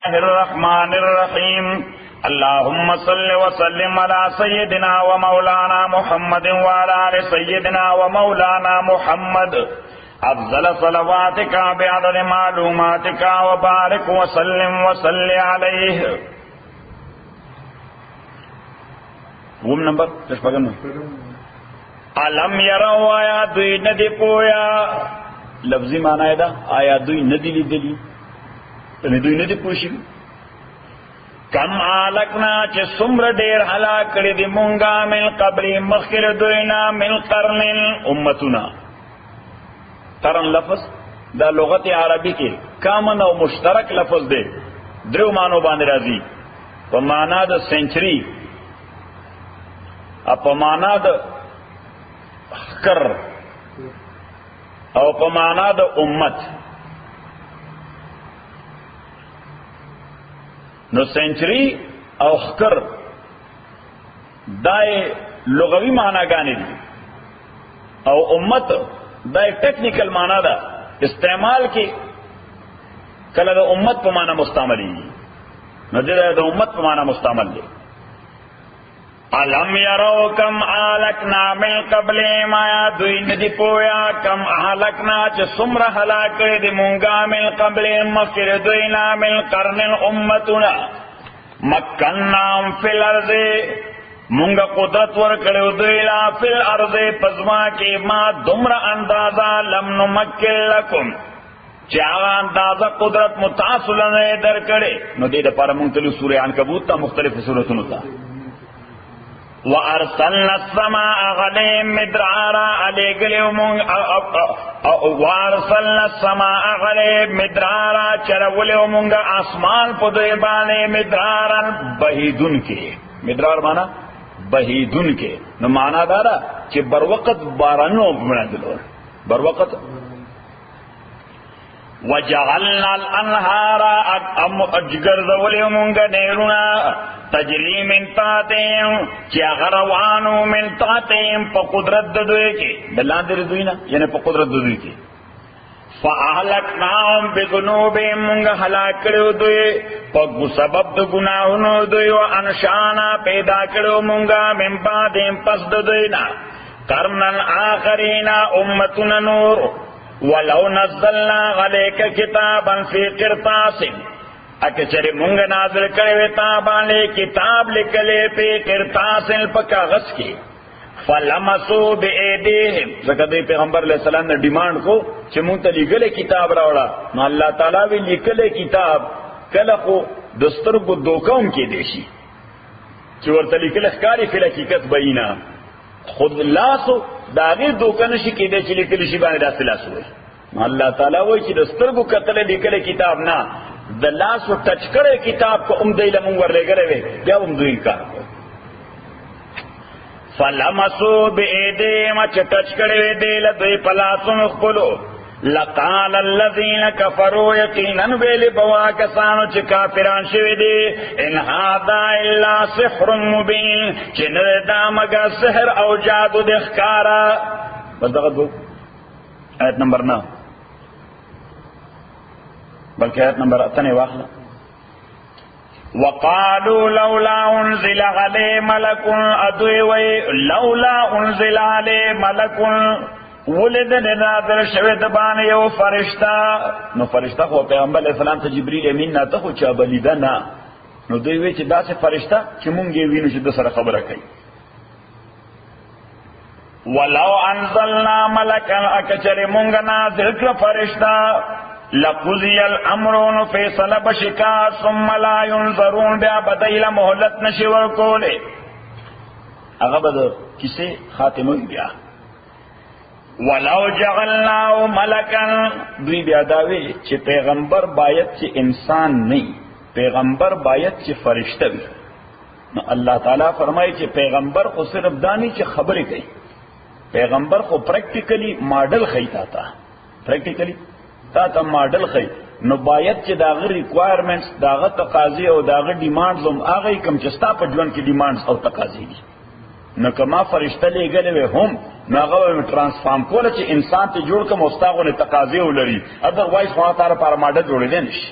الرحمن الرحيم اللهم صل وسلم على سيدنا ومولانا محمد وعلى آل سيدنا ومولانا محمد افضل صلواتك بعدد معلوماتك وبارك وسلم وصل عليه. وم نمبر تشپگن علم يروا آیا دوی ندی پویا لفظی معنی دا آیا دوی ندی لیدلی دوی ندی پوشی کم آلکنا چه سمر دیر حلاک کردی دی مونگا من قبلی مخیر دوینا من قرن امتنا. قرن لفظ دا لغت عربی کے کامن او مشترک لفظ دے درو مانو باندې راځي په معنا د سنچری په معنا د خکر او په معنا د امت. نو سنچری او خکر دای لغوی معنی گانی دی او امت دای ٹیکنیکل معنی دا استعمال کی کله د امت په معنی مستعملی نو د امت په معنی مستعمل دی. علم یرو کم آلکنا من قبل ما دوی ندی پویا کم آلکنا چه سمر حلاک دی مونگا من قبل مخیر دوینا من قرن امتنا مکنام فی الارض مونگا قدرت ورکڑیو دویلا فی الارض پزما کی ما دمر اندازہ لم نمکن لکم چاہا اندازہ قدرت متاثلن در کڑے نو دید پارا منتلو سورہ عنکبوت تا مختلف صورتنو تا وَأَرْسَلْنَا السَّمَاءَ عَلَيْهِمْ مِدْرَارًا وَأَرْسَلْنَا السَّمَاءَ عَلَيْهِمْ مِدْرَارًا چرولهمونگا آسمان پدوی بانے مدرارا بہیدن کے. مدرار مانا بہیدن کے. نو مانا دارا چی بر وقت بارانو بنا دلور بر وقت. وَجَعَلْنَا الْأَنْهَارَ اجگر ذولهمونگا نیرونا تجری من تاتیم چی اغروانو من تاتیم پا قدرت دوئے کے دلان دیر دوئی نا یعنی پا قدرت دوئی کے فَأَحْلَقْنَاهُمْ بِذُنُوبِهِمْ منگا حلاک کرو دوئے پا سبب دو گناہنو دوئی و انشانا پیدا کرو منگا من بعدیم پس دوئی نا قرنن آخرین امتنا نور ولو نزلنا غلیک کتابا فی قرطاس اکچری مونگ نازل کرے تابانے کتاب لکلے پہ قرطاسن پا کاغذ کی فلمسو بی ایدیہم زکر دی پیغمبر علیہ السلام نے ڈیمانڈ کو چھ مونگ تا لکلے کتاب راوڑا نو اللہ تعالیٰ بھی لکلے کتاب کلقو دستر کو دوکاؤں کی دیشی چھ ورطا لکلے خکاری فی الحقیقت بینا خود لاسو داغیر دوکانشی کی دے چھ لکلے شی بانے داست لاسو ہے اللہ تعالیٰ وہی چھ دستر کو قتل لکلے کتاب نا د لاس و ټچ کړي کتاب کو دی لمون ورلګره وي بیا دوی کار کو فلمسو بإيديهم چې ټچ کړي دی له دوی پلاسونو خپلو لقال الذين كفروا يقينا بل بوا کسانو چې کافران شوی دي ان هذا الا سحر مبين چې نه دا مګر سحر او جادو د ښکارا. بس دغه آیت نمبر 9 بلکہ آیت نمبر 8 واخلا وقالوا لولا انزل علیہ ملک ادوی لولا انزل علیہ ملک ولد نادر شوید بان یو فرشتہ نو فرشتہ خو پیغمبر علیہ السلام ته جبرئیل امین نه ته خو چا بلیدا نه نو دوی وی چې داسې فرشتہ چې مونږ یې وینو چې د سره خبره کوي. ولو انزلنا ملکا اکچر مونږ نازل کړ فرشتہ لقضی الامرون فیصل بشکا ثم لا ينظرون بیا بدیل محلت نشور کولے اغبد کسے خاتمون بیا ولو جعلناو ملکن دوی بیا داوی چی پیغمبر باید چی انسان نہیں پیغمبر باید چی فرشتہ بھی. اللہ تعالیٰ فرمائی چی پیغمبر کو صرف دانی چی خبری گئی پیغمبر کو پریکٹیکلی ماڈل خیتا تھا پریکٹیکلی تا تا ماڈل خی نو باید چې داغه ریکوائرمنٹس داغه تقاضی او داغه ډیمانډز هم هغه کم چې ستا په ژوند کې ډیمانډز او تقاضی دي نو کما فرشتہ لګلې وې هم نو هغه ټرانسفارم کوله چې انسان ته جوړ کوم اوستاغه تقاضی ولري اذر وایس خو تعالی پر ماډل جوړېدل نشي.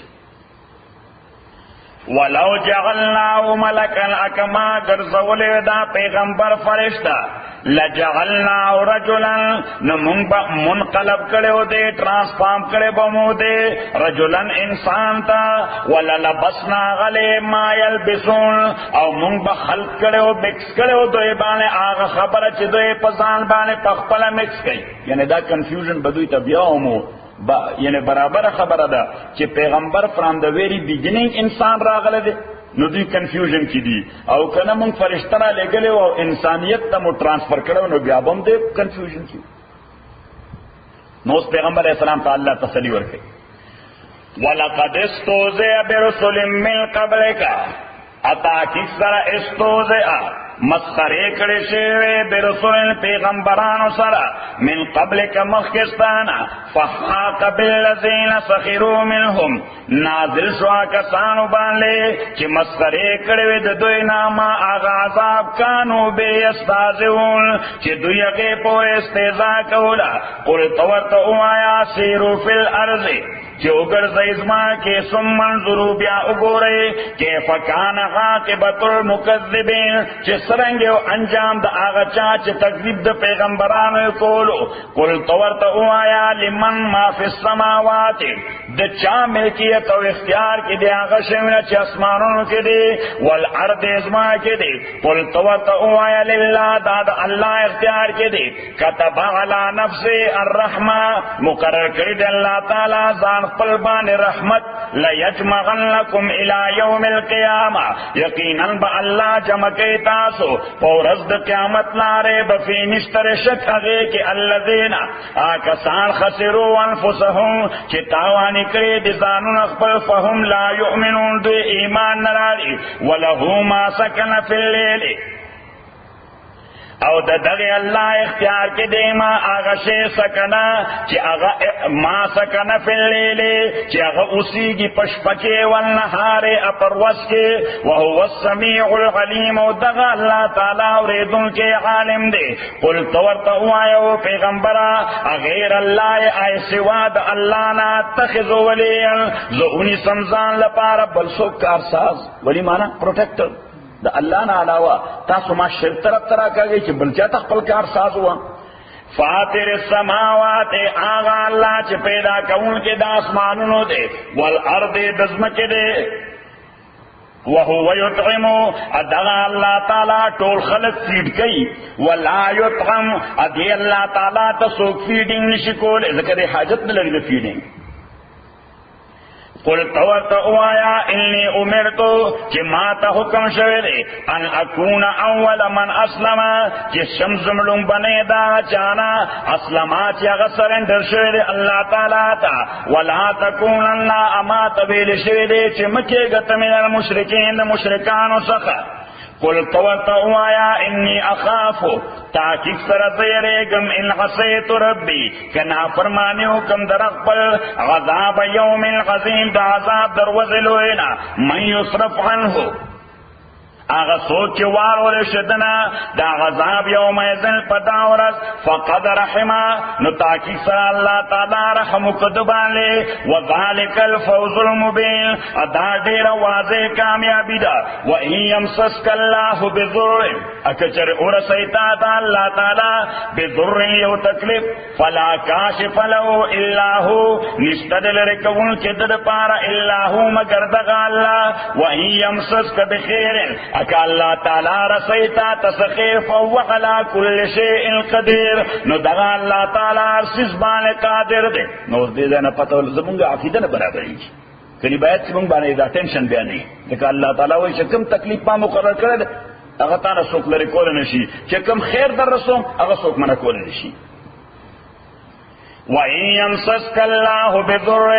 ولو جعلناه ملکا اکما گرزولی دا پیغمبر فرشتہ لجعلناه رجلا نمون با منقلب کرے دے ٹرانسفارم کرے بمو دے رجلا انسان تا وللبسنا غلی ما یلبسون او مون با خلق کرے مکس کرے دوی بانے آغا خبر چی دوی پسان بانے پخپلا مکس کئی یعنی دا کنفیوژن بدوی تا بیاؤمو یعنی برابر خبره ده چې پیغمبر فرام د ویری بیگیننگ انسان راغله ده نو دوی کنفیوژن کی دي او کنه مونږ فرشتہ را لګلې او انسانیت ته مو ترانسفر کړو نو بیا هم دې کنفیوژن کی نو پیغمبر اسلام ته الله تسلی ورکړي ولقد استوذئ برسل من قبلک اتا کسر استوذئ مسخره کړي شوی برسول پیغمبرانو سره من قبل ک مخکستانا فحاق بالذین سخروا منهم نازل شو کسانو باندې چې مسخره کړي د دوی نامه هغه عذاب کانو به استازون چې دوی هغه په استهزاء کوله قل تورت اوایا سیرو فی الارض چې وګرځي ځما کې ثم منظروا بیا وګورئ کیف کان عاقبۃ المکذبین چې سرنګ او انجام د هغه چا چې تکذیب د پیغمبرانو کولو قل تورت اوایا لمن ما فی السماوات د چا ملکیت او اختیار کې دی هغه شمله چې اسمانونو کې دی والارض ازما کې دی قل تورت اوایا لله دا د الله اختیار کې دی كتب علی نفسه الرحمه مقرر کړی دی الله تعالی ځان خپل باندې رحمت لا یجمعنکم الی یوم القیامه یقینا با الله جمع کوي تاسو ورځ د قیامت لاره بفی نشتر شک هغه کې الذین آکسان خسروا انفسهم چې تاوانی کړی دي ځانونه خپل فهم لا یؤمنون دوی ایمان نه لري ولهم ما سکن فی الليل او د دغه الله اختیار کې دی ما هغه شی سکنا چې هغه ما سکنا فی الليل چې هغه اوسېږي پشپکه ول نهار اپروس کې او هو السمیع العلیم او دغه الله تعالی اوریدونکو عالم دی قل تورته وایو پیغمبره غیر الله ای سوا د الله نه اتخذ ولیا زونی سمزان لپاره بل څوک کارساز ولی معنا پروټیکټر د الله نه علاوه تاسو ما شرک طرف ترا کوي چې بل چا خپل کار ساز و فاطر السماوات آغا الله چې پیدا کوونکی د اسمانونو دی والارض د ځمکې دی وهو يطعم ادغى الله تعالی ټول خلق فیډ کوي ولا يطعم ادي الله تعالی ته څوک فیډینګ نشي کول ذکر حاجت نه لري فیډینګ قل تورت اوایا انی امرتو چې ما ته حکم شوی دی ان اکون اول من اسلم چې شمس ملون بنه دا چانا اسلما چې هغه سرندر شوی دی الله تعالی ته ولا تکونن اما تبیل شوی دی چې مکه غته من المشرکین مشرکان څخه قل تورت اوایا انی اخاف تاکیب سر زیرگم ان حسیت ربی کنا فرمانیو کم در اقبل غذاب یوم العظیم دا عذاب در وزلوینا من یصرف عنه آغا سوچ وارول شدنا دا غذاب یوم ایزن پداورس فقد رحمه نو تاکی سر اللہ تعالی رحم کدبان لے وذالک الفوز المبین ادا دیر واضح کامیابی دا وَإِن يَمْسَسْكَ اللَّهُ بِضُرٍّ اکچر ارسیتا دا اللہ تعالی بِضُرٍ یو تکلیف فلا کاشف له الا هو نشتدل رکون چدد پارا الا هو مگر دغا اللہ وَإِن يَمْسَسْكَ بِخِيرٍ اکا اللہ تعالی رسیتا تسخیر فهو علی کل شیء قدیر نو دغا اللہ تعالی ارسیز بان قادر دے نو دے دینا پتہ زمونگا عقیدہ نا برابری کلی باید چی مونگ بانے دا ٹینشن بیانی لیکن اللہ تعالی وی چکم تکلیف ما مقرر کرد اگا تانا سوک لری کول نشی چکم خیر در رسوم اگا سوک منا کول نشی وَإِن يَمْسَسْكَ اللَّهُ بِضُرٍّ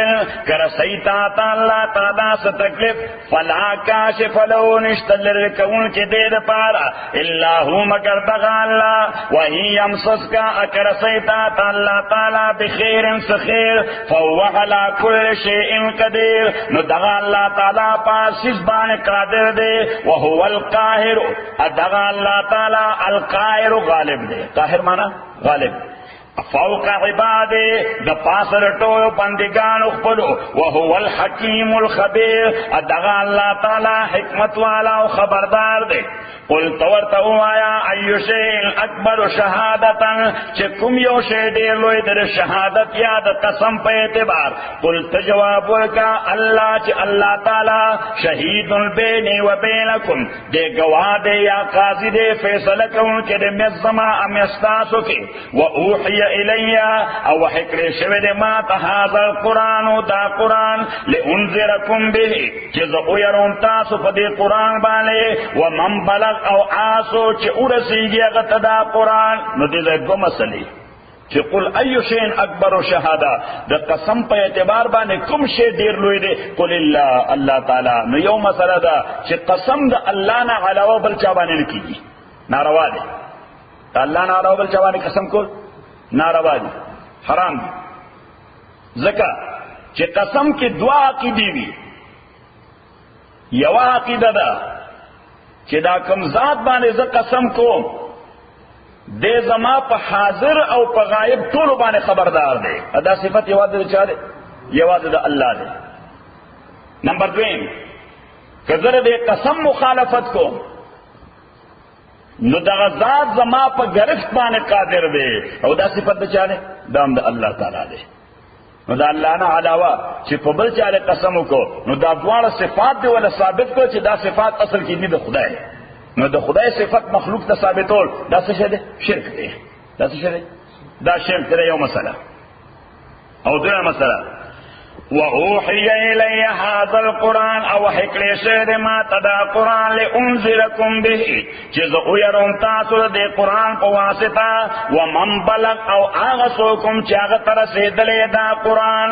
كَرَسَيْتَا تَعَلَّا تَعْدَا سَتَكْلِفْ فَلَا كَاشِفَ لَهُ نِشْتَلِّرْ كَوْنْ كِ دِيدَ پارا إِلَّا هُ مَكَرْ دَغَا اللَّهُ وَإِن يَمْسَسْكَ أَكَرَسَيْتَا تَعَلَّا تَعَلَّا بِخِيرٍ سَخِيرٍ فَهُوَ عَلَى كُلِّ شَيْءٍ قَدِيرٌ نو دغا اللہ تعالی پاسس بان قادر دے وَهُوَ الْقَاهِرُ ادغا اللہ تعالی القاہر غالب دے قاہر مانا غالب فوق عباده د پاسر ټولو بندگانو خپلو وهو الحکیم الخبیر ادغه الله تعالی حکمت والا او خبردار دی. قل تورته وایا ایو شیء اکبر شهادتا چې کوم یو شی ډیر لوی در شهادت یا د قسم په اعتبار. قل تجواب ورکا الله چې الله تعالی شهید بیني و بینکم دې گواه دی یا قاضی دی فیصله کوونکی د مزما امستاسو کې. و اوحی الیا او حکر شوی دی ما ته هذا القرآن دا قرآن لانذرکم به چې زه ویروم تاسو په دې قرآن باندې و من بلغ او آسو چې ورسیږي هغه ته دا قرآن. نو دې ځای دوه مسلې چې قل ایو شیء اکبر شهاده د قسم په اعتبار باندې کوم شی ډیر لوی دی. قل الله الله تعالی. نو یو مسله ده چې قسم د الله نه علاوه بل چا باندې نه کیږي، ناروا دی. الله نه علاوه بل چا باندې قسم کول ناروا دي، حرام دي. ځکه چې قسم کې دوه عقیدې وي. یو عقیده ده چې دا کوم ذات باندې زه قسم کوم دې زما په حاضر او په غایب ټولو باندې خبردار دی. دا صفت یوازې د چا دی؟ یوازې د الله دی. نمبر دویم که زه دې قسم مخالفت کوم نو دغه ذات زما په گرفت باندې قادر دی او دا صفت د چا دی؟ دا هم د الله تعالی دی. نو دا الله نه علاوه چې په بل چا قسم وکړو نو دا دواړه صفات دی ولا ثابت کړو چې دا صفات اصل کې نه د خدای. نو د خدای صفت مخلوق ته ثابتول دا څه شی دی؟ شرک دی. دا څه شی دی؟ دا شرک دی. یو مسله. او دویمه مسله وَأُوحِيَ إِلَيَّ هَذَا الْقُرْآنُ او حکړې شه د ما تدا قرآن لِأُنذِرَكُمْ بِهِ چې زه ویروم تاسو د قرآن په واسطه ومن بلغ او هغه څوک چې هغه ته رسېدلی دا قرآن.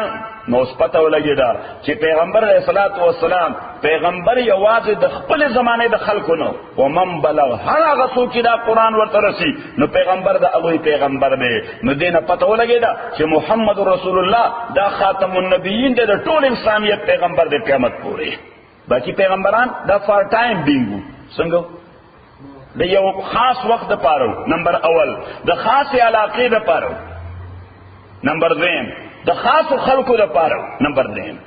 نو اوس پته ولګېده چې پیغمبر علیه الصلاة والسلام پیغمبر یوازې د خپل زمانه د خلکو نو ومن بلغ هر هغه څوک چې دا قرآن ورته رسي نو پیغمبر د هغوی پیغمبر دی. نو دې نه پته ولګېده چې محمد رسول الله دا خاتم النبیین دی، د ټول انسانیت پیغمبر دی قیامت پورې. باقي پیغمبران دا فار ټایم بینګو څنګه د یو خاص وخت د پاره. نمبر اول د خاص علاقې د پاره. نمبر دویم د خاص خلقو د پاره. نمبر دریم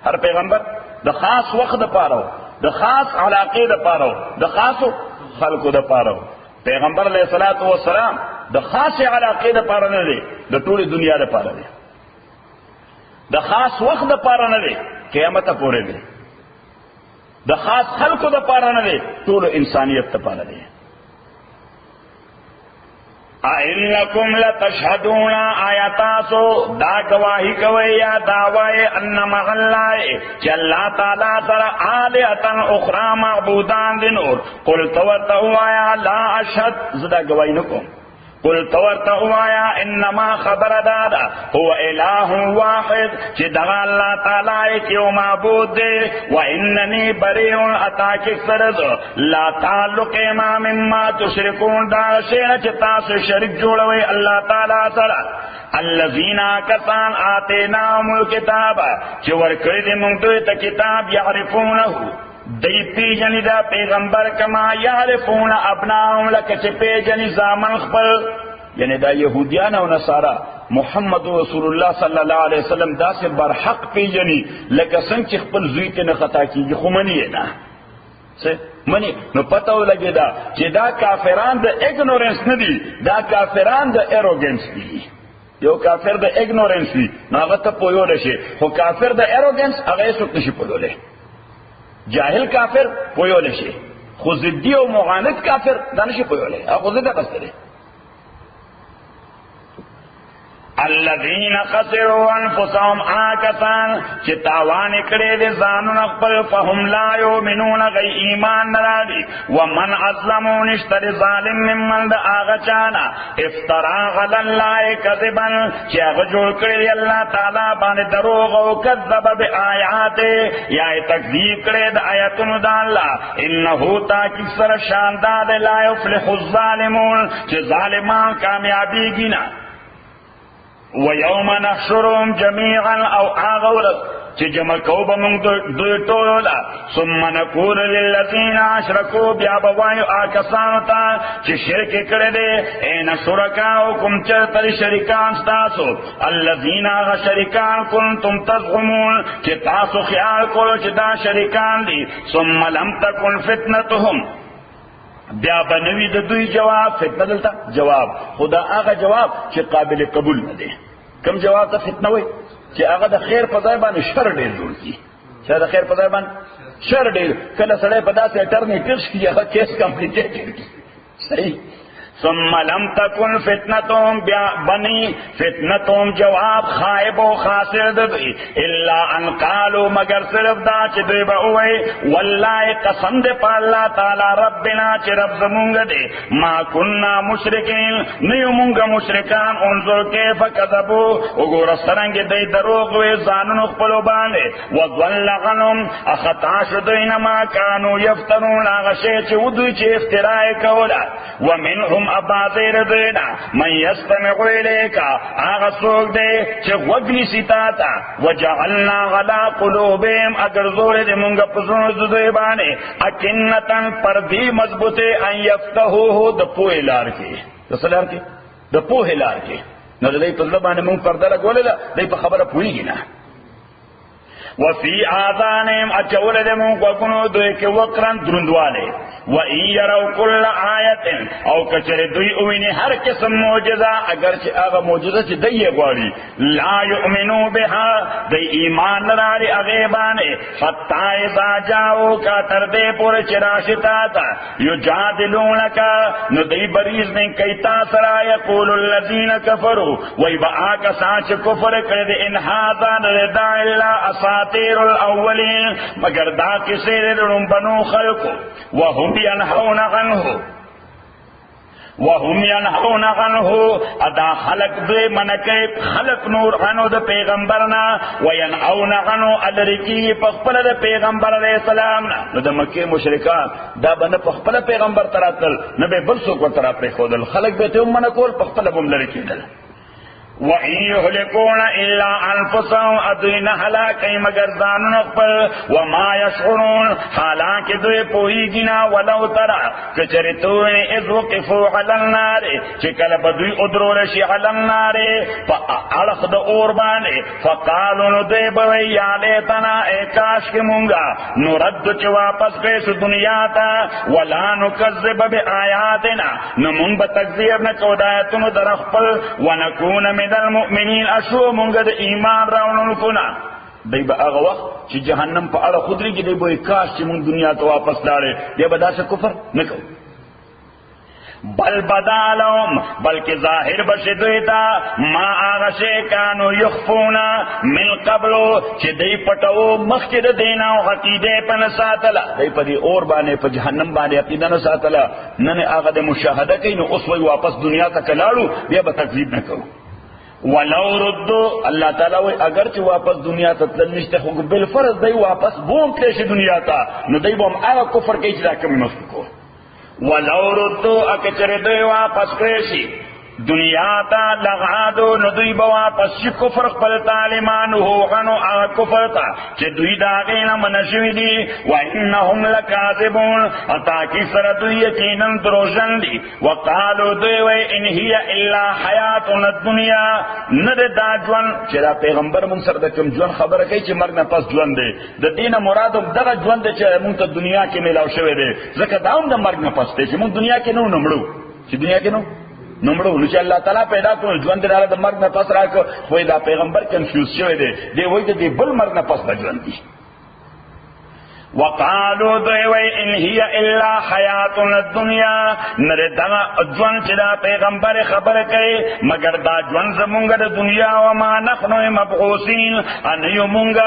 هر پیغمبر د خاص وخت د پاره، د خاص علاقې د پاره، د خاص خلقو د پاره. پیغمبر علیه الصلاۃ والسلام د خاص علاقې د پاره نه دی، د ټولې دنیا د پاره دی. د خاص وخت د پاره نه دی، قیامت پورې دی. د خاص خلقو د پاره نه دی، ټول انسانیت ته پاره دی. اَإِنَّكُمْ لَتَشْهَدُونَ آیاتاسو دا گواہی کوي یا دعوی ان مع الله چې الله تعالی سره آلهة اخرى معبودان دي نور. قل تورتوایا لا اشهد زدا گواہی نکوم. قل تورتوایا انما خبر دادا هو اله واحد چې دغه الله تعالی یو معبود دی. و اننی بریء اتاک سرز لا تعلق ما مما تشركون دا شی چې تاسو شریک جوړوي الله تعالی سره. الذين كسان آتيناهم الكتاب چې ورکړي دي موږ ته کتاب يعرفونه دی پیجنی دا پیغمبر کما یعرفون ابناهم لکه چې پیجنی زامن خپل. یعنی دا یهودیان او نصارا محمد رسول الله صلی الله علیه وسلم دا سه برحق پیجنی لکه څنګه چې خپل زوی ته نه خطا کیږي خو منی نه څه منی. نو پته ولګی دا چې دا کافران د اګنورنس نه دي، دا کافران د ایروګنس دي. یو کافر د اګنورنس وي نو هغه ته پویول شي، خو کافر د ایروګنس هغه څوک نشي پویولای. جاهل کافر پویول شي، خو ضدی او معاند کافر دا نشي پویولای. هغه ضد قصده الذين خسروا انفسهم آکسان چې تاوان کړي دي ځانونه خپل فهم لا یؤمنون غي ایمان نراړي. ومن اظلموا نشتر ظالم ممن د هغه چانا افترا علی الله کذبا چې هغه جوړ کړی الله تعالی باندې دروغ او کذب بآیات یا تکذیب کړي د آیاتونو د الله. انه تاکي سره شاندار لا یفلح الظالمون چې ظالمان کامیابیږي نه. وَيَوْمَ نَحْشُرُهُمْ جَمِيعًا او آغورت چې جمع کو به موږ دوی ټول لا ثم نقول للذین اشرکوا بیا به وایو کسانو ته چې شرک کړی دی این شرکاؤکم چرته شریکان ستاسو الذین شریکان کنتم تزعمون چې تاسو خیال کولو چې دا شریکان دي ثم لم تکن فتنتهم بیا بنوی د دوی جواب فتنه دلته جواب خدا هغه جواب چې قابل قبول نه دی کوم جواب ته فتنه وای چې هغه د خیر په ځای باندې شر ډیر جوړ کی چې د خیر په ځای باندې شر ډیر کله سړی په داسې اټرنی ټرش کی هغه کیس کمپلیکیټډ کی صحیح ثم لم تكن فتنتهم بني فتنتهم جواب خائب و خاسر دوی الا ان قالوا مگر صرف دا چې دوی به وای والله قسم دې په الله تعالی ربنا چې رب زمونږ دې ما كنا مشرکین نه مونږه مشرکان انظر کیف کذبوا وګور څنګه دې دروغ وي ځانونو خپل باندې وضل عنهم اخطا شدین ما كانوا يفترون هغه شی چې ودوی چې افتراء کوله ومنهم ابازیر دینا من یستمع الیکا آغا سوک دے چه وگنی سیتاتا وجعلنا غلا قلوبهم اگر زور دے منگا پسون زدوی بانے اکنتن پردی مضبوطے ان یفتحوه د پوہ لار کے دسلار کے د پوہ لار کے نو دے پزلہ بانے منگ پردہ لگولے دا دے پا خبر پوئی گی نا وفی آذانهم اچول دے منگ وکنو دوئے کے وقرن درندوالے وَإِن يَرَوْا كُلَّ آیَةٍ او کچر دوی اوینی ہر قسم معجزہ اگرچہ آغا معجزہ چی دی غواری لا یؤمنو بها دی ایمان نراری اغیبانے حتی اذا جاؤ کا تردے پور چراشتا تا یجادلونکا نو دی بریز میں کئیتا سرا یقول الذین کفروا وی با آکا سانچ کفر کرد ان هذا نردا الا اساطیر الاولین مگر دا کسی رڑن بنو خلقو وهم ينهون عنه ادا خلق دے منکے خلق نور عنه د پیغمبرنا وینعون عنه الرکی پخپل د پیغمبر علیہ السلام نو د مکه مشرکان دا بن پخپل پیغمبر تراتل نبی بل سو کو طرف خودل خلق به ته منکول پخپل بم لری کیدل وَإِن يُهْلِكُونَ إِلَّا أَنفُسَهُمْ أَدْوِنَ هَلَاكَي مگر ځانون خپل وما يشعرون حالانکه دوی پوهیږي نه ولو ترى کچریتوی اذ وقفوا على النار چې کله بدوی ادرول شي على النار فاړخ د اور باندې فقالوا نو دوی به یا لیتنا کاش کې مونږه نورد چې واپس کړو دنیا ته ولا نکذب بآیاتنا نو مونږ به تکذیب نه کوو د آیاتونو در خپل ونکون من المؤمنین اشو مونږ د ایمان راوړونکو نه دی به هغه وخت چې جهنم په اړه خودري کې دی به کاش چې مونږ دنیا ته واپس لاړې دی به داسې کفر نه کوو بل بدالهم بلکہ ظاہر بشدویتا ما آغشے کانو یخفونا من قبلو چی دی پتاو مخید دینا و عقیدے پا نساتلا دی پا دی اور بانے پا جہنم بانے عقیدہ نساتلا ننے آغا دی مشاہدہ کئی نو اس وی واپس دنیا تا کلالو بیا با تکذیب نکو ولو ردو اللہ تعالیٰ وی اگرچہ واپس دنیا تا تلنشتے خوک بالفرض دی واپس بوم کلیش دنیا تا نو دی بوم آغا کفر کئی چلا کمی مفکو ولو ردو اکچر دوی واپس کریشی دنیا تا لغادو ندوی با واپس چی کفر قبل تعلیمانو غنو آغا کفر تا چی دوی داغینا منشوی دی و انہم لکاذبون اتاکی سر دوی یقینا دروژن دی وقالو دوی وی انہی الا حیاتنا الدنیا ند دا جوان چی دا پیغمبر من سر دا کم جوان خبر کئی چی مرگ نپس جوان دی دا دین مرادم دا جوان دی چی من تا دنیا کی ملاو شوی دی زکر داون دا مرگ نپس دی چی من دنیا کی نو نمڑو چی دنیا کی نو نمړو نو چې الله تعالی پیدا کړو ژوند دراله د مرګ نه پس راکو وای دا پیغمبر کنفیوز شوی دی وای د بل مرګ نه پس ژوند دی وقالو دوی ان هي الا حیاتنا الدنیا نره دا ژوند چې دا پیغمبر خبر کوي مگر دا ژوند زمونږ د دنیا او ما نحنو مبعوثین ان یومونږ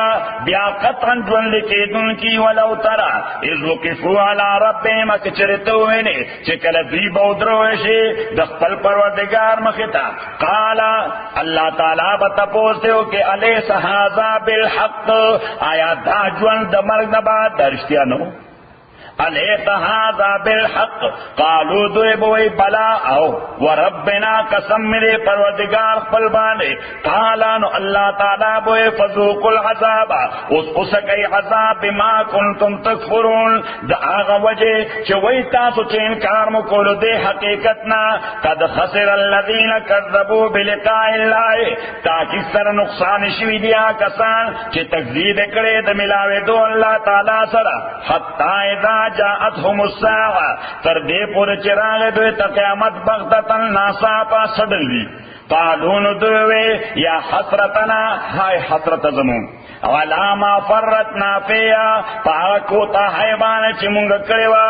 بیا قطعا ژوند کېدونکي ولو ترى اذ وقفوا على ربهم کچرته ویني چې کله دوی به درو شي د خپل پروردگار مخې ته قال الله تعالی به تاسو ته کې الیس هذا بالحق آیا دا ژوند د مرګ نه بعد درشتیا نو الیس هذا بالحق قالوا دوی بوئی بلا او وربنا قسم میرے پروردگار خپل باندې قالا نو اللہ تعالی بوئی فذوقوا العذاب اسقی عذاب بما کنتم تکفرون دا آغا وجہ چوئی تاسو چه انکار مکولو دے حقیقتنا قد خسر الذین کذبوا بلقاء اللہ تاکہ سر نقصان شوی دیا کسان چه تکذیب کرے دا ملاوے دو اللہ تعالی سرا حتی اذا جاءتهم الساعة تر دے پور چراغ دوی تا قیامت بغتتا ناساپا سڈلوی قالون دوی یا حسرتنا ہائے حسرت زمون ولا ما فرطنا فيها فاكوتا حيوان چې مونږ کړوا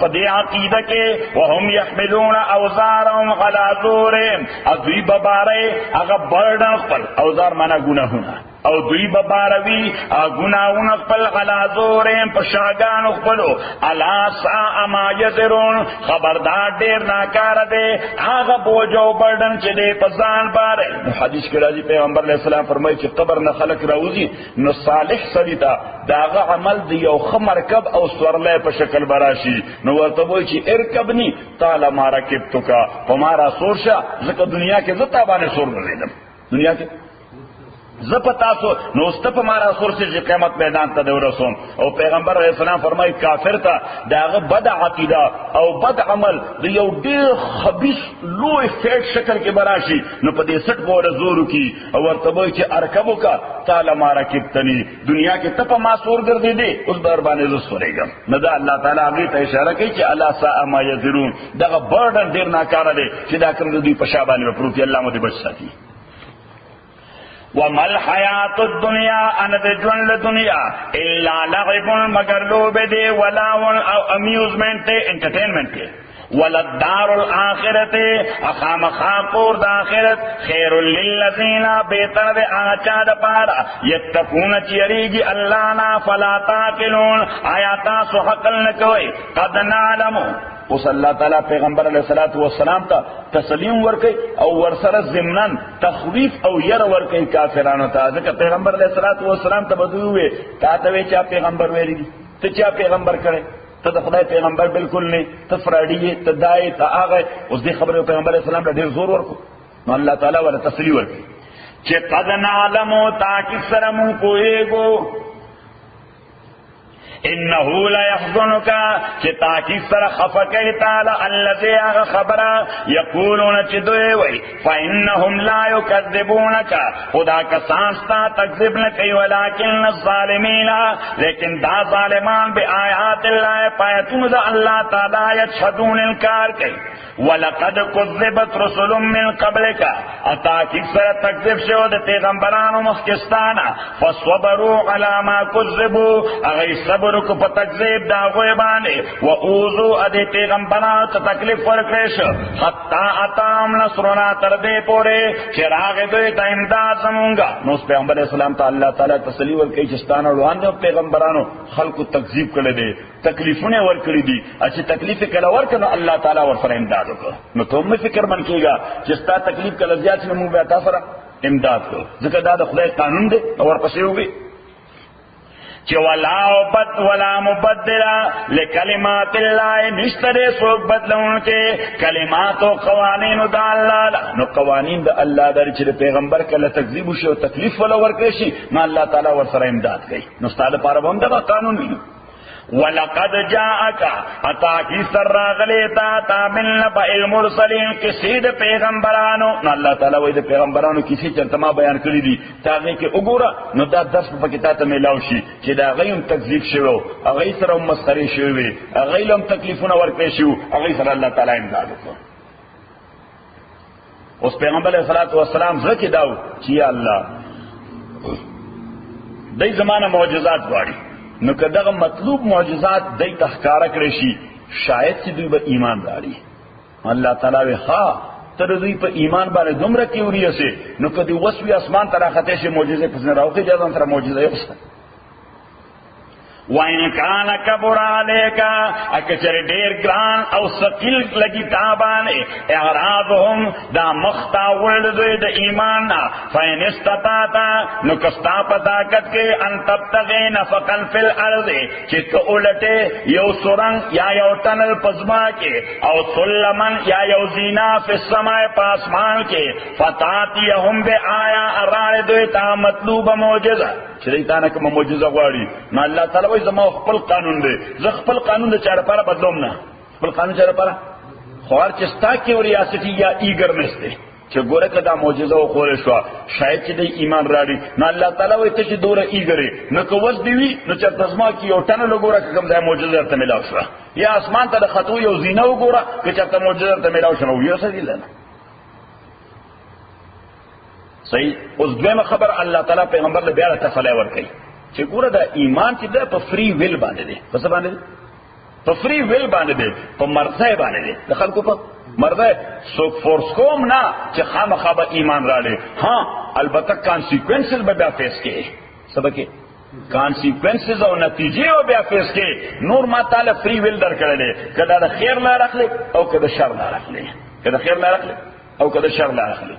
په دې عقیده کې وهم يحملون اوزارهم على ظهورهم دوی بباره هغه برډن خپل اوزار معنا ګناهونه او دوی بباروی گناہون خپل علا زورهم په شاگان خپلو علا سا ما یذرون خبردار ډیر ناکار دی هغه بوجو برډن چې دی په ځان باره حدیث کې راځي پیغمبر علیه السلام فرمایي چې قبر نه خلق راوځي نو صالح سړي ته داغه عمل دی یو خمرکب او سورلې په شکل براشي نو ورته وایي چې ارکبنی تعالی ما رکبتک فمارا سورشا ځکه دنیا کې زتا باندې سور نه لیدم دنیا کې زپتاسو نو استپ مارا سور سے قیامت میدان تا دور رسوم او پیغمبر علیہ السلام فرمائی کافر تا داغ بد عقیدہ او بد عمل دا یو دیر خبیث لوی فیٹ شکل کے براشی نو پا دے سٹ بور زورو کی او ورطبوئی چے ارکبو کا تالا مارا کبتنی دنیا کے تپا ما سور گردی دے اس بربانے زس فرے گا ندا اللہ تعالیٰ آگیتا اشارہ کی چے اللہ سا اما یزرون داغ بردن دیر ناکارا دے چے دا کم دوی پشابانی و پروتی اللہ مدی بچ ساتی وَمَا الْحَيَاةُ الدُّنْيَا أَنَدْ جُنْ لَدُنْيَا إِلَّا لَعِبٌ مگر لوب دے وَلَاوٌ او امیوزمنٹ تے انٹرٹینمنٹ تے وَلَدَّارُ الْآخِرَةِ اخام خاقور دا آخرت خیر للذین بہتر دے آچاد پارا یتقون چیریگی اللہ نا فلا تاقلون آیاتا سو حقل نکوئی قد نعلمو اس اللہ تعالیٰ پیغمبر علیہ السلام تا تسلیم ورکی او ورسر ضمنان تخویف او یر ورکی کافرانو تا ذکر پیغمبر علیہ السلام تا بدوی ہوئے تا توی چا پیغمبر ویری دی تا چا پیغمبر کرے تا دا خدای پیغمبر بالکل نہیں تا فرادیے تا دائے تا آگئے اس دی خبر پیغمبر علیہ السلام تا دیر زور ورکو نو اللہ تعالیٰ والا تسلیم ورکی چے قد نعلمو تاکی سرمو کوئے گو انہو لیحظنکا چی تاکی سر خفکی تالا اللذی آغا خبرا یقولون چی دوئے وی فإنہم لا یکذبونکا خدا کسانستا تکذب نکی ولیکن الظالمین لیکن دا ظالمان بی آیات اللہ پایتون دا اللہ تعالی یشہدون انکار کی وَلَقَدْ كُذِّبَتْ رُسُلٌ مِّن قَبْلِكَ اتاکی سر تکذب شو دا پیغمبرانو مخکستانا فَصْوَبَرُوا عَلَى مَا كُذِّبُوا اغی صبر کو پا تکذیب دا غیبانے وَأُوذُوا ادھے پیغمبران تا تکلیف ورکریش حتی اتام نصرنا تردے پورے چراغ دوی تا امداد زمونگا نو اس پیغمبر علیہ السلام تا اللہ تعالیٰ تسلی ورکی چستانا روان دے پیغمبرانو خلق تکذیب کردے دے تکلیفونے ورکری دی اچھی تکلیف کلا ورکنو اللہ تعالیٰ ورسر امداد کو نو تو میں فکر من کی گا جستا تکلیف کا لزیات سے نمو بیعتا سرا امداد کو ذکر دادا خدای قانون دے اور پسے ہوگی چی ولا مبدلا لکلمات اللہ نشترے سوک بدلون کے کلمات و قوانین دا اللہ نو قوانین دا اللہ دا چی پیغمبر کل تکذیب شی و تکلیف والا ورکشی نا اللہ تعالی ورسر امداد گئی نو استاد پارا بہم دا قانون بھی وَلَقَدْ جَاءَكَ اتاکی سر راغلیتا تا من نبع المرسلین کسی دا پیغمبرانو نو اللہ تعالیٰ وی دا پیغمبرانو کسی چرتما بیان کری دی تاغی کے اگورا نو دا درس پاکتا تا میلاوشی چی دا غیم تکذیب شوو اغی سر ام مسخری شووی اغی لهم تکلیفون ورکے شو اغی سر اللہ تعالیٰ امدادو کو اس پیغمبر علیہ السلام زکی داو چی اللہ دی زمانہ معجزات گواری نو که دغه مطلوب معجزات دی تحکارا کرشی شاید چې دوی به ایمان داری اللہ تعالی وی ها تر دوی په ایمان باندې دومره کیوریا سي نو که دی وسوی اسمان تر خطه شي معجزه پس نه راوخه جزان تر معجزه یوسته وَإِنْ كَانَ كَبُرَ عَلَيْكَ اکچر دیر گران او ثقیل لگی تابانے اعراضهم دا مختا ورد دوی دا ایماننا فَإِنِ اسْتَطَعْتَ نکستا پتاکت کے ان تبتغی نفقا فی الارض چک اولٹے یو سرنگ یا یو تنل پزما کے او سلمن یا یو زینا فی السماء پاسمان کے فتاتیہم بے آیا ارار دوی تا مطلوب موجزہ چریتانا کم موجزہ غواری نا اللہ تعالی وی زمان خپل قانون دے ز خپل قانون دے چاره پارا بدلوم نه خپل قانون چاره پارا خوار چستا کې او ریاستی یا ایګرنس دے چې ګوره کدا معجزه او خور شو شاید چې د ایمان راړي نو الله تعالی وی ته چې دوره ایګره نو کوز دی وی نو چې تزما کې او ټنه لګوره کوم ځای معجزه ته ملاو شو یا اسمان ته خطو یو زینه وګوره چې ته معجزه ته ملاو شو یو څه دی نه صحیح. اوس دویمه خبر الله تعالی پیغمبر له بیا تفصیل ورکړي چې ګوره دا ایمان چې ده په فری ویل باندې دی په څه باندې په فری ویل باندې دی په مرضی باندې دی د خلکو په مرضی سو فورس کوم نه چې خامخا به ایمان راړي ها البته کانسیکوینسز به بیا فیس کې سبکه کانسیکوینسز او نتیجې او بیا فیس کې نور ما تعالی فری ویل درکړل کله د خیر نه راخلي او کله د شر نه راخلي کله خیر نه راخلي او کله شر نه راخلي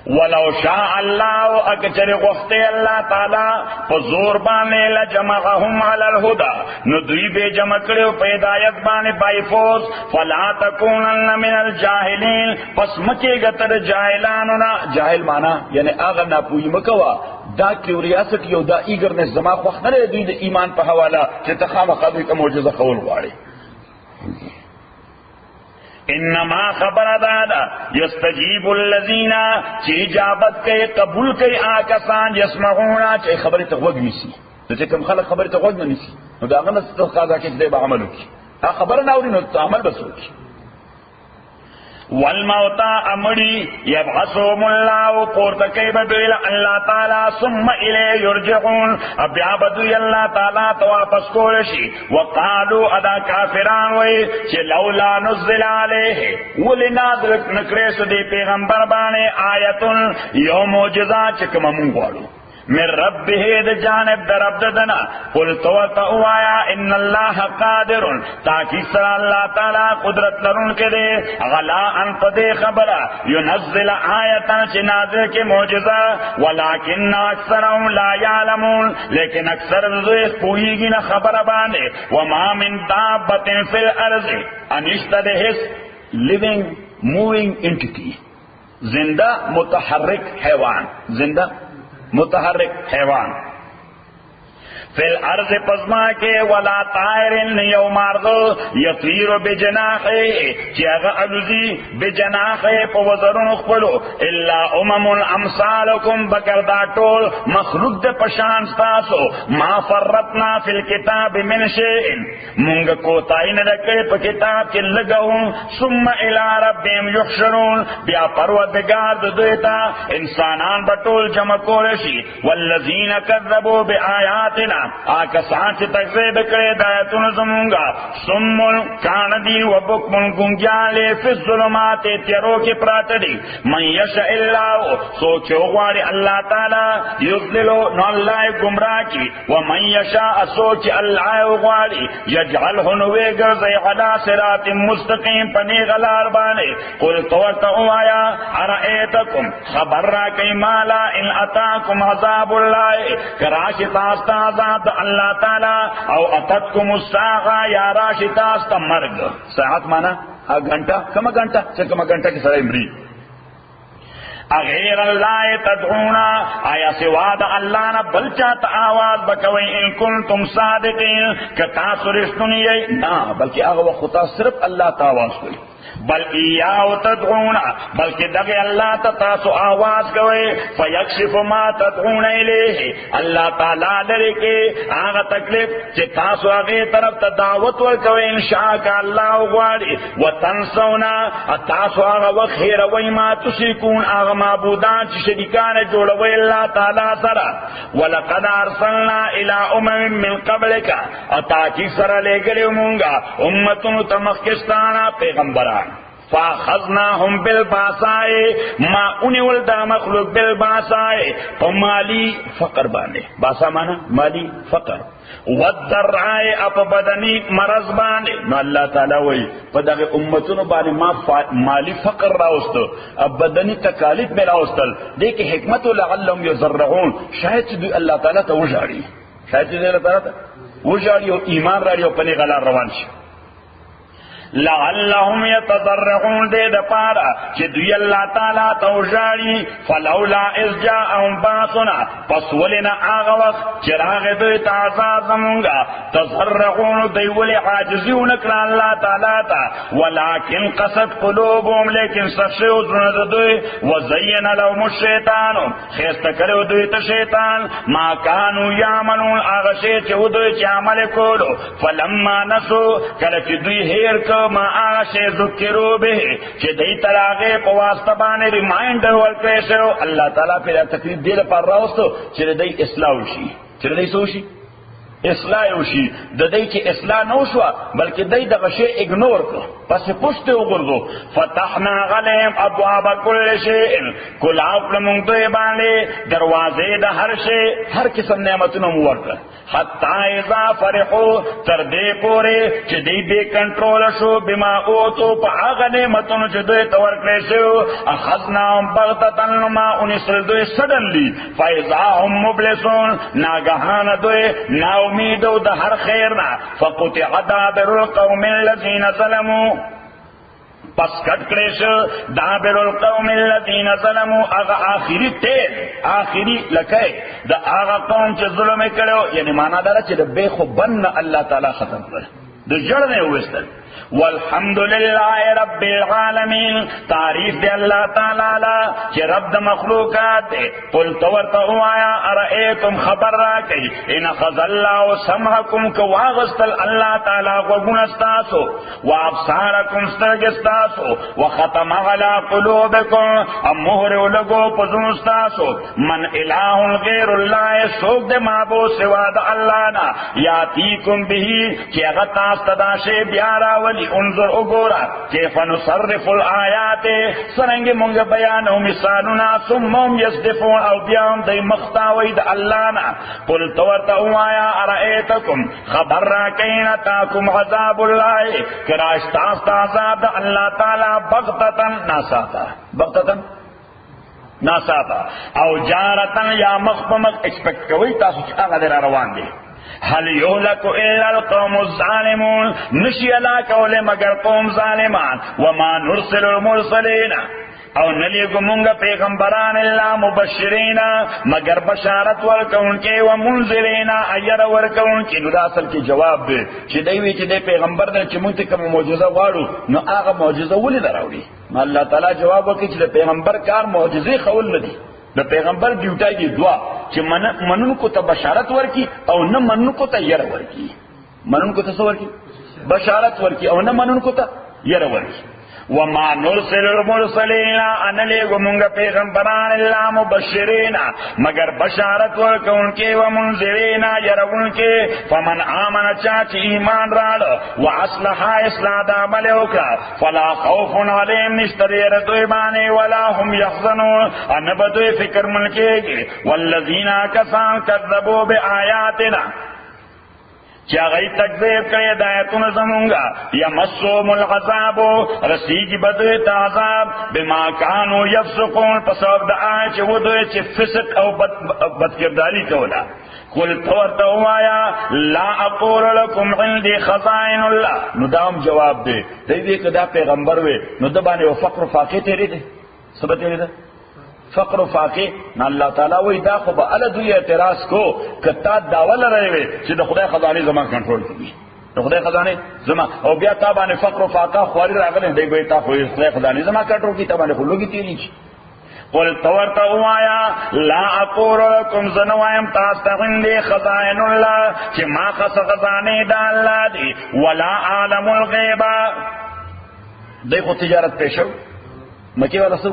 ولو شاء الله اکچر غفت اللہ تعالی فزور بانے لجمعهم علی الهدى نو دوی بے جمع کرو پیدایت بانے بائی فوز فلا تکونن من الجاہلین پس مکے گتر جاہلانونا جاہل مانا یعنی آغا ناپوئی مکوا دا کیوریاسٹی او دا ایگرنس زما خوخ نلے دوی دا ایمان پا حوالا چی تخام قدوی کا معجزہ قول غاڑی انما خبر دادا یستجیب الذین چی اجابت کے قبول کے آکسان یسمعونا چی خبری تغوگ نیسی چی کم خلق خبری تغوگ نیسی نو دا اغنى ستخاذا کس دے با عملو کی خبر ناوری نو عمل بسو کی والموتا امڑی یبعثهم اللہ پورتکی بدویل اللہ تعالی ثم الی یرجعون ابیا بدوی اللہ تعالی تواپس کولشی وقالو ادا کافران وی چی لولا نزل علیہ ولی نازل نکریس دی پیغمبر بانے آیتن یو موجزہ چکم منگوالو من ربه د جانب در رب دنا قل تو آیا ان اللہ قادر تاکہ سر اللہ تعالی قدرت لرون کے دے غلا ان پدے خبر ينزل آیتا چی نازل کے معجزہ ولكن اکثرهم لا يعلمون لیکن اکثر رزق پوئی گی نہ خبر بانے وما من دابت فی الارض انشتد حس living moving entity زندہ متحرک حیوان زندہ متحرک حیوان فی الارض پزما کے ولا طائر یو مارغ یطیر بجناحه چی اغا علوزی بجناحه پا وزرون اخبرو الا امم امثالکم بکردا طول مخلوق دے پشان ستاسو ما فرطنا فی الكتاب من شئن منگ کوتائی ندکے پا کتاب کی لگاؤں ثم الى ربهم یحشرون بیا پروردگار دویتا انسانان بطول جمع کولشی والذین کذبوا بآیاتنا آکسان چی تکذیب کرے دایتون زمونگا سمون کاندی و بکمون گنگیالے فی الظلمات تیرو کی پراتڑی من یشاء اللہ سوچو غواری اللہ تعالی یضللو نو اللہ گمراہ کی و من یشاء سوچ اللہ غواری یجعلہ نوے گرزی علا صراط مستقیم پنی غلار بانے قل توتعو آیا ارائیتکم خبر را کئی مالا ان اتاکم عذاب اللہ کراش تاستا عذاب اللہ تعالی او اتتکم الساغا یا راشتاستا مرگ ساعت مانا گھنٹہ کم گھنٹہ سے کم گھنٹہ کی سرائی مری اغیر اللہ تدعونا آیا سواد اللہ نا بلچات آواز بکوئی ان کنتم صادقین کتا سرشتنی نا بلکہ آغا وقتا صرف اللہ تا آواز کوئی بل ایاو تدعونا بلکہ دغی اللہ تتاسو آواز کوئے فیکشف ما تدعون الیہ اللہ تعالیٰ لرے کے آغا تکلیف چی تاسو آغی طرف تدعوت ورکوئے انشاء کا اللہ غواری وتنسونا تاسو آغا وخیر ویما تشرکون آغا معبودان چی شرکان جوڑوئے اللہ تعالیٰ سرا ولقد ارسلنا الى امم من قبلکا اتاکی سرا لے گلے امونگا امتن تمخکستانا پیغمبران فاخذناهم بالباساء ما اونول دا مخلوق بالباساء فمالی فقر باندې باسا معنا مالی فقر والضراء اپ بدنی مرض باندې نو الله تعالی وای په دغه امتونو باندې ما مالی فقر راوستو اب بدنی تکالیف مې راوستل دې کې حکمت لعلهم یزرعون شاید دې الله تعالی ته وژاړي شاید دې الله تعالی ته وژاړي او ایمان راړي او په نه غلا روان شي لعلهم يتضرعون دې د پاره چې دوی الله تعالی ته وژاړي فلولا اذ جاءهم باسنا پس ولنا هغه وخت چې راغی دوی ته عذاب زمونږه تضرعون دوی ولې عاجزون کړه الله تعالی ته ولكن قست قلوبهم لیکن سخشو زړه دوی وزين لهم الشیطان خسته کړو دوی ته شیطان ما كانوا يعملون هغه شی چې دوی چې عمل کولو فلما نسوا کله چې دوی هیر ما آغا ذکرو به چې دای تراغه په واسطه باندې ریمایندر ورکړی شو الله تعالی په تکلیف دی لپاره راوستو چې دای اصلاح وشي چې دای سوشي اصلاح وشي د دای کې اصلاح نه وشو بلکې دای دغه شی اګنور کړ پس پښته وګرځو فتحنا عليهم ابواب كل شيء کل اپ موږ دوی باندې دروازې د هر شی هر قسم نعمتونو مو ورکړه حتا اذا فرحوا تر دې پورې چې دې به کنټرول شو بما اوتو په هغه نعمتونو چې دوی ته ورکړې شو اخذناهم بغتة ما انسل دوی سدنلی فاذا هم مبلسون ناګهان دوی نا امید او د هر خیر نه فقطع دابر القوم الذين ظلموا پس کټ کړي شو دابر القوم الذين ظلموا هغه اخري تیر اخري لکه د هغه قوم چې ظلم کړو یعنی معنا دا چې د به خو بن الله تعالی ختم کړ د جړ نه وستل والحمد لله رب العالمین تعریف دی اللہ تعالی چې رب د مخلوقات دی قل تورته وایا ارئیتم خبر را کئ ان خذ الله سمعکم کو واغستل الله تعالی وګون استاسو وابصارکم استغستاسو وختم علی قلوبکم امهر لگو پزون استاسو من الہ غیر الله سوک د معبود سوا د الله نا یاتیکم به چې هغه تاسو تداشه بیا راولي انظر اگورا کیف نصرف الآیات سرنگ منگ بیان و مثالنا ثم یصدفون او بیام دی مختاوی دا اللہنا قل تورتا اوایا ارائیتکم خبر را کین تاکم عذاب اللہ کراشتاست عذاب دا اللہ تعالی بغتتا ناساتا بغتتا ناساتا او جارتا یا مخبمک ایکسپیکٹ کوئی تاسو چاگا در روان دی هل یهلک الا القوم الظالمون نشی علاکول مگر قوم ظالمان وما نرسل المرسلین او نلیگو منگا پیغمبران اللہ مبشرین مگر بشارت ورکون کے ومنذرین ایر ورکون کے نو دا اصل کی جواب دے چی دیوی چی دے پیغمبر دے چی منتی کم معجزہ وارو نو آغا معجزہ ولی دراوڑی اللہ تعالی جواب وکی چی دے پیغمبر کار معجزی خول ندی د پیغمبر ډیوټای دی دعا چې منن کو ته بشارت ورکی او نه منن کو ته ير ورکی منن کو ته څه ورکی بشارت ورکی او نه منن کو ته ير ورکی وما نرسل المرسلین ان لګو مونږ پیغمبران الله مبشرین مگر بشارت ورکونکي و منذرین يرونکي فمن امن چا چې ایمان راړ واصلح اصلاح د عمل وکړه فلا خوف علیهم نشتریر دوی باندې ولا هم يحزنون ان بدوی فکر منکیږي والذین کفروا کذبوا بآیاتنا چا غی تکذیب کړی د آیاتونو زمونږه یمسهم العذاب رسیږي بدوی ته عذاب بما کانوا یفسقون په سبب د هغه چې ودوی چې فسق او بدکرداری کوله قل تورته وایا لا اقول لكم عندي خزائن الله نو دام جواب دی دې کدا پیغمبر وې نو د باندې فقر فاقه تیری دی سبت تیری دی فقر و فاقه نا اللہ تعالی وی دا خو با علا دوی اعتراض کو کتا داول رہے وے چی دا خدای خزانے زمان کنٹرول کی دا خدای خزانے زمان او بیا تا بانے فقر و فاقه خواری راگلیں دیکھ بھئی تا خدای خزانے زمان کنٹرول کی تا بانے خلوگی تیری چی قل تورتا اوایا لا اقول لكم زنوائم تاستغن خزائن اللہ چی ما خس خزانے دا اللہ دی ولا عالم الغیبہ دیکھو تجارت پیشو مکی والا سو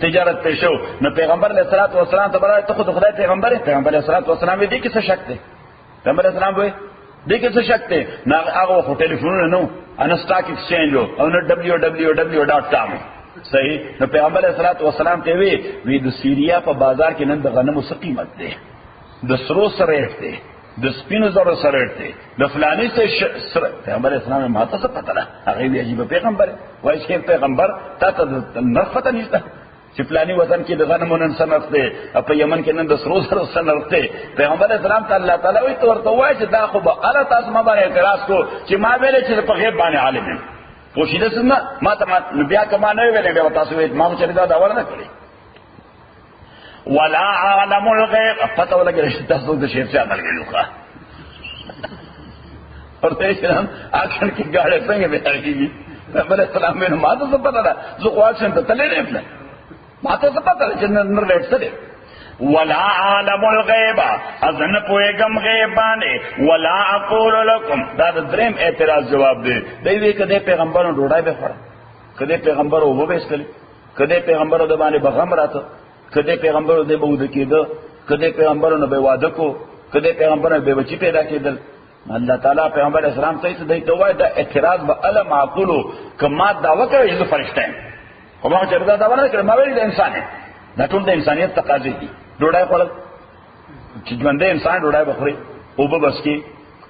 تجارت پیشو نو پیغمبر علیہ الصلوۃ والسلام ته برای ته خود خدای پیغمبر علیہ الصلوۃ والسلام دې کې څه شک دی پیغمبر علیہ السلام وې دې کې څه شک دی؟ نه هغه خو ټلیفونونه نو ان سٹاک ایکسچینج او نه www.com. صحیح. نو پیغمبر علیه الصلاۃ والسلام ته وی د سیریا په بازار کې نن د غنمو څه قیمت دی، د سرو سره ریټ دی، د سپینو زرو سره ریټ دی، د فلانی سره. پیغمبر اسلام ماته څه پته ده؟ هغه وی عجیب پیغمبر وایي چې پیغمبر تا ته نرخ پته نشته چې فلانی وطن کې د غنمو نن څه نرخ دی، په یمن کې نن د سرو زرو څه نرخ دی. پیغمبر اسلام ته الله تعالی وایي ته ورته وایي چې دا خو به الله تاسو ما باندې اعتراض کو چې ما ویل چې په غیب باندې عالم یم. پوښیده څنګه ما ته بیا کما نه ویلې بیا تاسو وایي ما چې دا ډول نه کړی. ولا عالم الغیب پته ولګی چې تاسو د شیخ څخه غلګلو ښه ورته چې اخر کې ګاړه څنګه به ترکیږي. پیغمبر اسلام نو ما ته څه پته ده؟ زه واښم ته تللی نه یم، ما ته څه پته ده چې نن ریټ څه دی؟ ولا عالم الغیب اذن پویګم غیب باندې ولا اقول لكم. دا د دریم اعتراض جواب دی. دوی وی کده پیغمبرو ډوډۍ به خوړه، کده پیغمبرو وبو به اسکلی، کده پیغمبرو د باندې بغم راته، کده پیغمبرو د به ود کېده، کده پیغمبرو نه به واده کو، کده پیغمبرو به بچی پیدا کېدل. الله تعالی پیغمبر اسلام ته څه دی ته وای دا اعتراض به ال معقولو کما دا وکړي چې فرشته یم خو ما چې دا نه کړم ما ویل د انسان دا ټول د انسانیت تقاضې دي. ډوډۍ خوړل چې ژوندی انسان ډوډۍ بخوري، اوبه بس کې،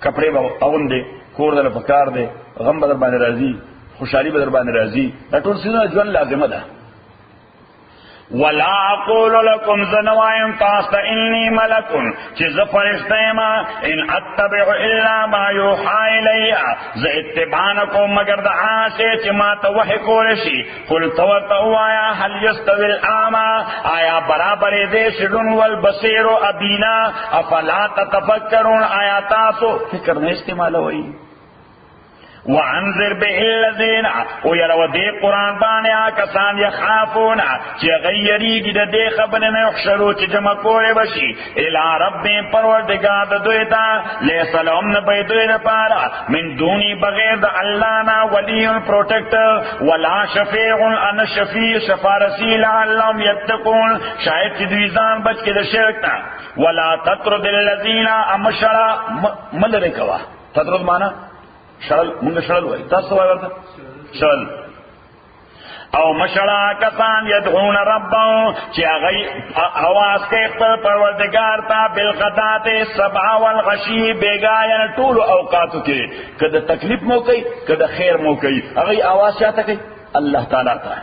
کپړې به اغوندې، کور دله پکار دی، غم به در باندې راځي، خوشحالي به در باندې راځي، دا ټول څیزونه ژوند لازمه ده. ولا اقول لكم زنوایم تاسو انی ملک چې ز فرشته ما ان اتبع الا ما يوحى الي ز اتباع کوم مگر د آسه چې ما ته وحی کول شي. قل توتوایا هل يستوي الاعمى آیا برابر دې شډون والبصير ابینا افلا تتفکرون آیا تاسو فکر نه استعمالوي. وانذر به الذين ويروا دې قران باندې کسان يخافون چې غیریږي د دې خبره نه يحشرو چې جمع کولې بشي الی رب پروردگار د دوی ته لیس لهم نبی دوی لپاره من دونی بغیر د الله نه ولی پروټیکټر ولا شفیع ان شفیع شفارسی لعلهم يتقون شاید چې دوی ځان بچ کې د شرک نه. ولا تطرد الذين امشرا ملره کوا تطرد معنا شړل مونږ شړل وای تاسو وای ورته شړل او مشړا کسان يدعون ربهم چې هغه आवाज کوي خپل پروردگار ته بالغدات الصبح والغشي بیگاین ټول اوقاتو کې کله تکلیف مو کوي کله خیر مو کوي هغه आवाज چاته کوي الله تعالی ته.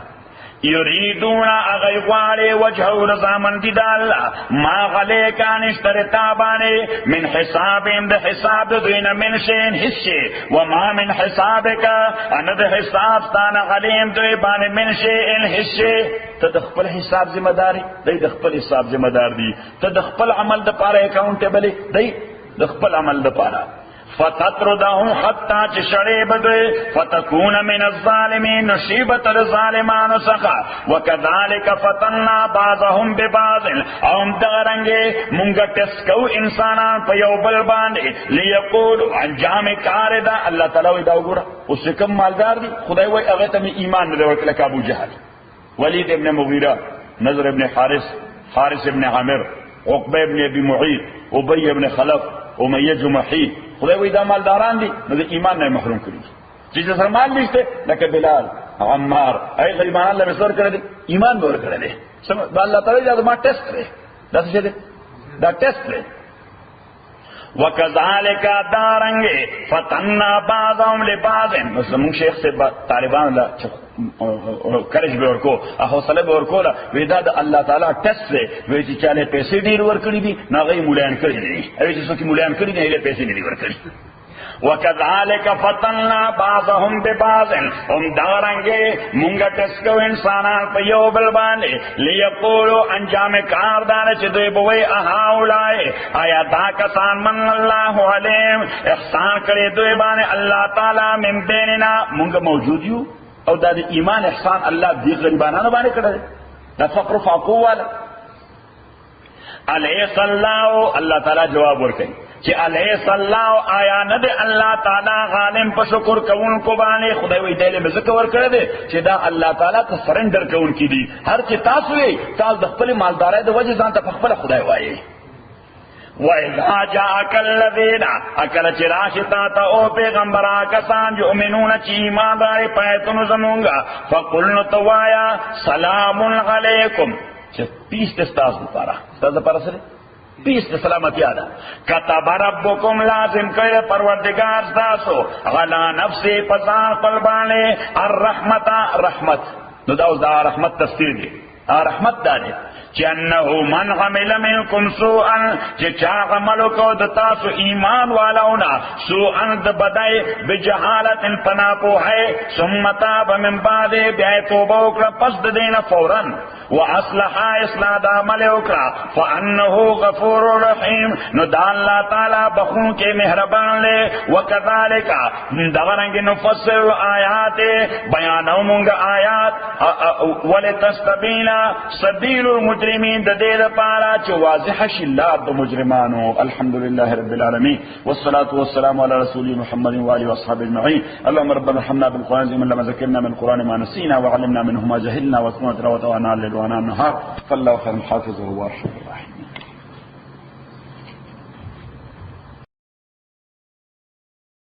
یریدون اغیغواری وجهو رضامن دی دا اللہ ما غلیکان اشترتابانی من حسابیم دا حساب دوین من شین حصے وما من حسابکا اند حساب ستان غلیم دوی بانی من شین حصے. تا دخپل حساب ذمہ داری دی دخپل حساب ذمہ دار دی تا دخپل عمل دا پارا اکاؤنٹیبلی دی دخپل عمل دا پارا. فتطردهم حتى تشرب دوی فتكون من الظالمين نصيبت الظالمان سخا وكذلك فتنا بعضهم ببعض او دغرنگے مونږه تسکو انسانان په یو بل باندې ليقول انجام کار دا الله تعالی دا وګوره اوس کوم مالدار دي خدای وای هغه ته ایمان نه ورکړه ابو جهل ولید ابن مغیرہ نضر ابن حارث ابن عامر عقبہ ابن ابي معيط ابي ابن خلف امیہ جمحی خدای وای دا مالداران دي نو د ایمان نه محروم کړي چې سره مال نشته لکه بلال عمار ای غریبان الله رسول کړی ایمان ور کړی سم الله تعالی دا ما ټیسټ کړی دا څه دی دا ټیسټ دی. وکذالک دارنګ فتنا بعضهم لبعض مسلمان شیخ سے طالبان لا کرج به ورکو حوصله به ورکو ودا د الله تعالی ټیسټ دی وی چې چاله پیسې ډیر ورکړي دي ناغي مولان کړی دي اوی چې څوک مولان کړی دي له پیسې نه دي ورکړي. وکذالک فتنا بعضهم ببعض هم دارنګه مونږه ټسکو انسانان په یو بل باندې ليقولوا انجام کار دار چې دوی بوي اهاولای آیا دا کسان من الله علیم احسان کړي دوی باندې الله تعالی من بیننا مونږ موجود یو او دا د ایمان احسان الله دې غریبانو باندې کړی دا فقر فاقوال الیس الله تعالی جواب ورکړي چې الیس الله آیا نه دی الله تعالی غالم په شکر کوونکو باندې خدای وی دله مزکه ور کړی دی چې دا الله تعالی ته سرندر کوونکی دي هر چې تاسو یې تاسو د خپل مالدارۍ د وجه ځان ته خپل خدای وایي. وَإِذَا جَاءَكَ الَّذِينَ أَكَلَ چراشتا تا او پیغمبرا کسان جو امنون چی ایمان داری پیتن زمونگا فَقُلْنُ تَوَايَا سَلَامٌ عَلَيْكُمْ چه پیس تستاز دپارا استاز دپارا سرے پیس سلامتی آدھا کتب ربکم لازم کرے پروردگار ستاسو غلا نفسی پسان قلبانے الرحمت رحمت نو داوز دا رحمت تفسیر دی رحمت دانے چنہو من عمل منکم سوءا چاق عملو کو دتاسو ایمان والاونا سوءا دبدائی بجہالت پناپو ہے ثم تاب من بعد بیائی توبہ اکرا پس دین فوراً واصلحا اصلاح دا عمل اکرا فانہو غفور رحیم نو دا اللہ تعالی بخون کے مہربان لے وکذالکا دغرنگ نفسر آیات بیانو منگا آیات ولتستبینا سبیل المجرمین دا دید پارا چو واضح شلاب دا مجرمانو. الحمدللہ رب العالمین والصلاة والسلام علی رسول محمد وآلہ واصحاب اجمعین. اللهم ربنا ارحمنا بالقرآن العظيم لما ذكرنا من القرآن ما نسينا وعلمنا منه ما جهلنا واسمعنا تلاوته وانا الليل وانا النهار فالله خير حافظه وارحم الراحمين.